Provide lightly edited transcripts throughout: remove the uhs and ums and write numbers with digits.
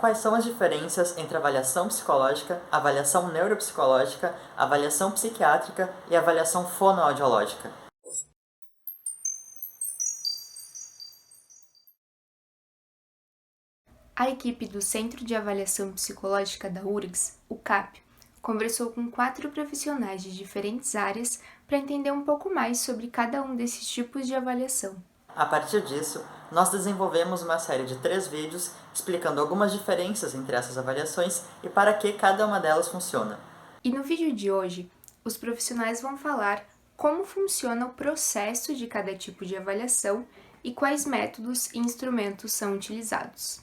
Quais são as diferenças entre avaliação psicológica, avaliação neuropsicológica, avaliação psiquiátrica e avaliação fonoaudiológica? A equipe do Centro de Avaliação Psicológica da URGS, o CAP, conversou com 4 profissionais de diferentes áreas para entender um pouco mais sobre cada um desses tipos de avaliação. A partir disso, nós desenvolvemos uma série de 3 vídeos explicando algumas diferenças entre essas avaliações e para que cada uma delas funciona. E no vídeo de hoje, os profissionais vão falar como funciona o processo de cada tipo de avaliação e quais métodos e instrumentos são utilizados.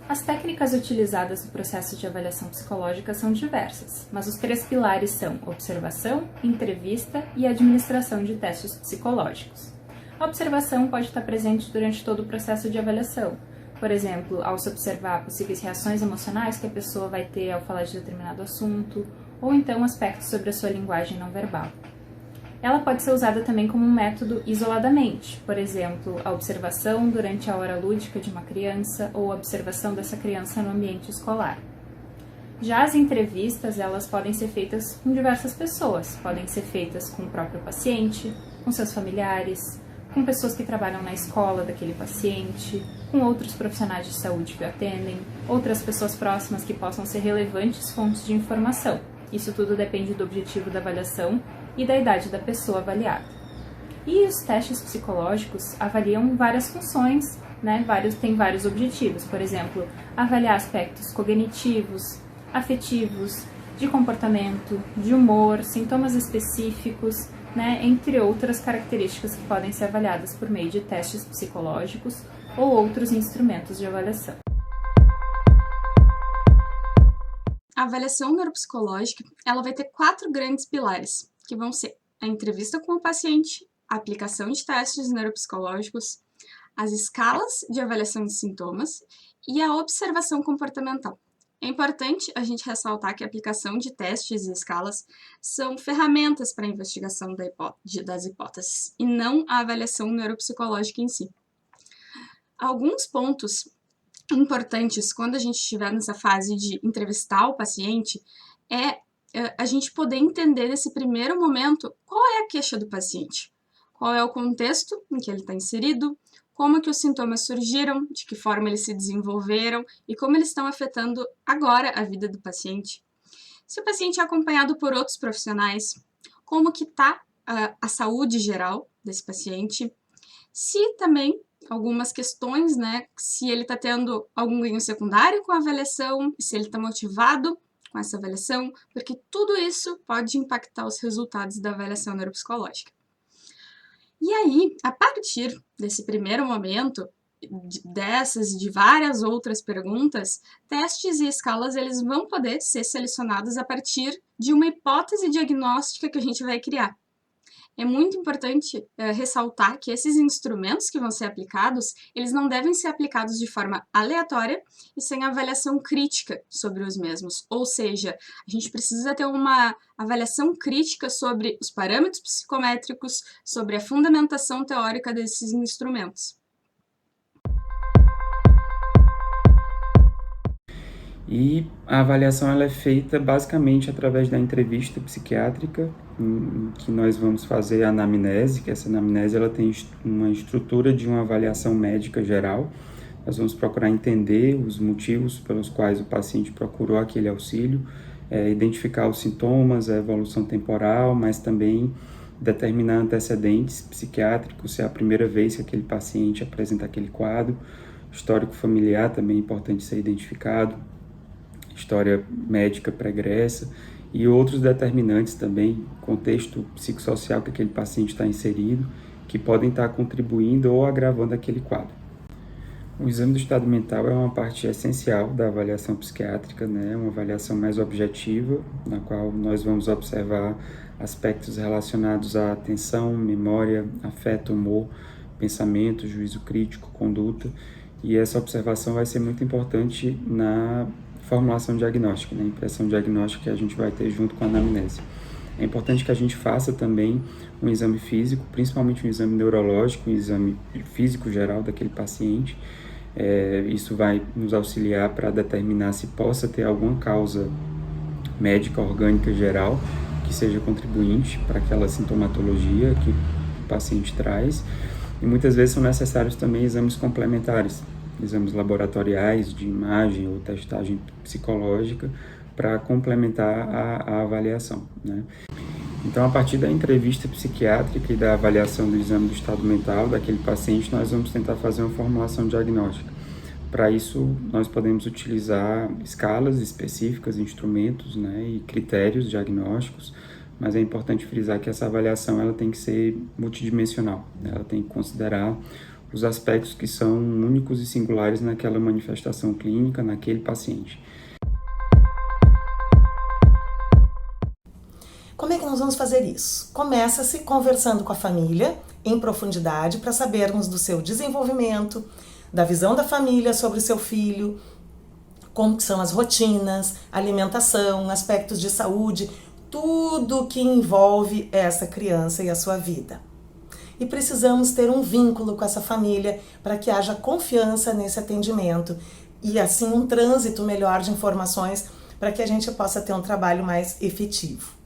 As técnicas utilizadas no processo de avaliação psicológica são diversas, mas os 3 pilares são observação, entrevista e administração de testes psicológicos. A observação pode estar presente durante todo o processo de avaliação, por exemplo, ao se observar possíveis reações emocionais que a pessoa vai ter ao falar de determinado assunto, ou então aspectos sobre a sua linguagem não verbal. Ela pode ser usada também como um método isoladamente, por exemplo, a observação durante a hora lúdica de uma criança ou a observação dessa criança no ambiente escolar. Já as entrevistas, elas podem ser feitas com diversas pessoas, podem ser feitas com o próprio paciente, com seus familiares, com pessoas que trabalham na escola daquele paciente, com outros profissionais de saúde que o atendem, outras pessoas próximas que possam ser relevantes fontes de informação. Isso tudo depende do objetivo da avaliação e da idade da pessoa avaliada. E os testes psicológicos avaliam várias funções, tem vários objetivos, por exemplo, avaliar aspectos cognitivos, afetivos, de comportamento, de humor, sintomas específicos, entre outras características que podem ser avaliadas por meio de testes psicológicos ou outros instrumentos de avaliação. A avaliação neuropsicológica, ela vai ter 4 grandes pilares, que vão ser a entrevista com o paciente, a aplicação de testes neuropsicológicos, as escalas de avaliação de sintomas e a observação comportamental. É importante a gente ressaltar que a aplicação de testes e escalas são ferramentas para a investigação das hipóteses e não a avaliação neuropsicológica em si. Alguns pontos importantes quando a gente estiver nessa fase de entrevistar o paciente é a gente poder entender nesse primeiro momento qual é a queixa do paciente, qual é o contexto em que ele está inserido, como que os sintomas surgiram, de que forma eles se desenvolveram e como eles estão afetando agora a vida do paciente. Se o paciente é acompanhado por outros profissionais, como que está a saúde geral desse paciente, se também algumas questões, se ele está tendo algum ganho secundário com a avaliação, se ele está motivado com essa avaliação, porque tudo isso pode impactar os resultados da avaliação neuropsicológica. E aí, a partir desse primeiro momento, dessas e de várias outras perguntas, testes e escalas eles vão poder ser selecionados a partir de uma hipótese diagnóstica que a gente vai criar. É muito importante ressaltar que esses instrumentos que vão ser aplicados, eles não devem ser aplicados de forma aleatória e sem avaliação crítica sobre os mesmos. Ou seja, a gente precisa ter uma avaliação crítica sobre os parâmetros psicométricos, sobre a fundamentação teórica desses instrumentos. E a avaliação ela é feita basicamente através da entrevista psiquiátrica, em que nós vamos fazer a anamnese, que essa anamnese ela tem uma estrutura de uma avaliação médica geral. Nós vamos procurar entender os motivos pelos quais o paciente procurou aquele auxílio, identificar os sintomas, a evolução temporal, mas também determinar antecedentes psiquiátricos, se é a primeira vez que aquele paciente apresenta aquele quadro. Histórico familiar também é importante ser identificado, história médica pregressa e outros determinantes também, contexto psicossocial que aquele paciente está inserido, que podem estar contribuindo ou agravando aquele quadro. O exame do estado mental é uma parte essencial da avaliação psiquiátrica, uma avaliação mais objetiva, na qual nós vamos observar aspectos relacionados à atenção, memória, afeto, humor, pensamento, juízo crítico, conduta, e essa observação vai ser muito importante na formulação diagnóstica, na impressão diagnóstica que a gente vai ter junto com a anamnese. É importante que a gente faça também um exame físico, principalmente um exame neurológico, um exame físico geral daquele paciente. Isso vai nos auxiliar para determinar se possa ter alguma causa médica orgânica geral que seja contribuinte para aquela sintomatologia que o paciente traz. E muitas vezes são necessários também exames complementares, exames laboratoriais de imagem ou testagem psicológica para complementar a avaliação, né? Então, a partir da entrevista psiquiátrica e da avaliação do exame do estado mental daquele paciente, nós vamos tentar fazer uma formulação diagnóstica. Para isso, nós podemos utilizar escalas específicas, instrumentos, né, e critérios diagnósticos, mas é importante frisar que essa avaliação ela tem que ser multidimensional, né? Ela tem que considerar os aspectos que são únicos e singulares naquela manifestação clínica, naquele paciente. Como é que nós vamos fazer isso? Começa-se conversando com a família em profundidade para sabermos do seu desenvolvimento, da visão da família sobre o seu filho, como que são as rotinas, alimentação, aspectos de saúde, tudo que envolve essa criança e a sua vida. E precisamos ter um vínculo com essa família para que haja confiança nesse atendimento e assim um trânsito melhor de informações para que a gente possa ter um trabalho mais efetivo.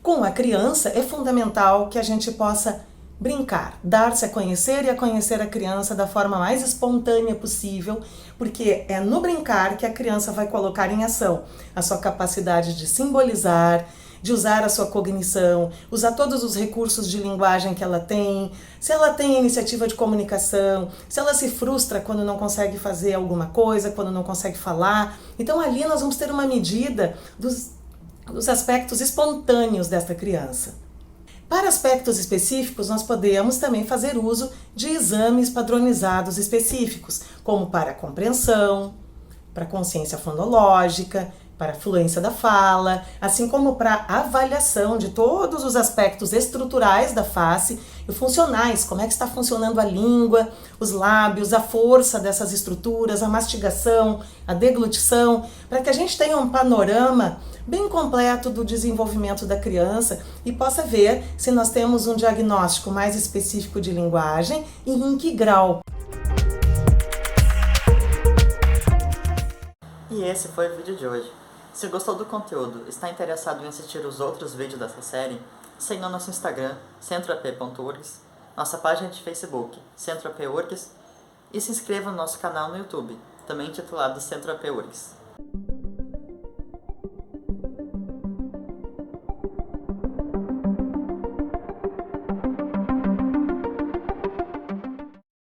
Com a criança é fundamental que a gente possa brincar, dar-se a conhecer e a conhecer a criança da forma mais espontânea possível, porque é no brincar que a criança vai colocar em ação a sua capacidade de simbolizar, de usar a sua cognição, usar todos os recursos de linguagem que ela tem, se ela tem iniciativa de comunicação, se ela se frustra quando não consegue fazer alguma coisa, quando não consegue falar. Então ali nós vamos ter uma medida dos aspectos espontâneos desta criança. Para aspectos específicos, nós podemos também fazer uso de exames padronizados específicos, como para a compreensão, para a consciência fonológica, para a fluência da fala, assim como para a avaliação de todos os aspectos estruturais da face e funcionais, como é que está funcionando a língua, os lábios, a força dessas estruturas, a mastigação, a deglutição, para que a gente tenha um panorama bem completo do desenvolvimento da criança e possa ver se nós temos um diagnóstico mais específico de linguagem e em que grau. E esse foi o vídeo de hoje. Se gostou do conteúdo e está interessado em assistir os outros vídeos dessa série, siga o nosso Instagram, centroap.urgs, nossa página de Facebook, centroap.urgs, e se inscreva no nosso canal no YouTube, também intitulado Centroap.urgs.